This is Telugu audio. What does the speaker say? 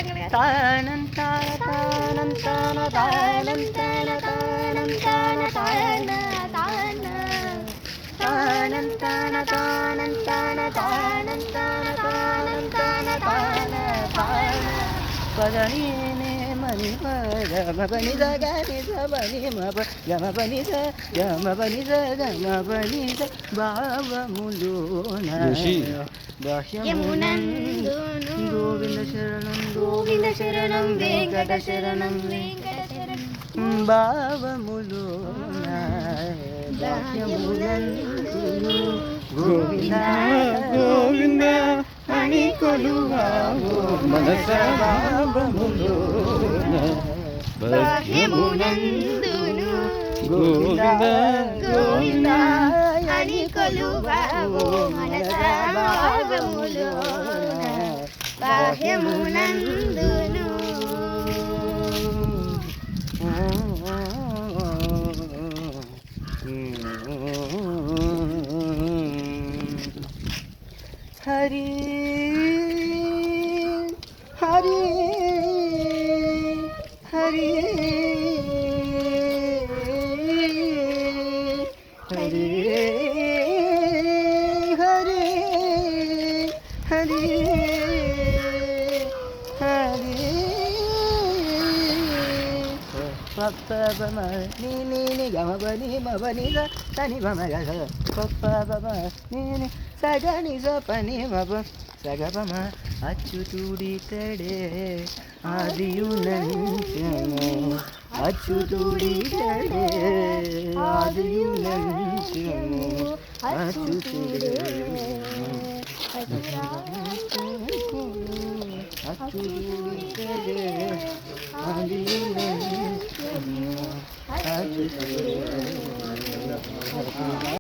తానం తాన తానం తాన తానం తాన తానం తాన తాన తానం తాన తానం తాన తానం తాన తానం తాన తాన తాన పదనీనే మని గమ పని స గని స పని మప గమ పని స గమ పని స గమ పని స భావములోన బాహ్యమునందును గోవింద శరణం వెంకట శరణం భావములోన బాహ్యమునందును గోవింద గోవింద అని కొలువావు మనస భావములోన బాహ్యమునందును గోవింద గోవింద అని కొలువావు మనస భావములోన బాహ్యమునందును హరి హరి హరి హరి హరి హరి హరి పప్పమ నీ గమ బని మబని సని మమ గ పప్పమ నీ సగని స పని మబ సగపమ అచ్యుతుడితడే ఆదియునంచను అచ్యుతుడితడే ఆదియునంచను అచ్యుతుడే అచ్యుతుడితడే ఆదియునంచను అచ్యుతుడే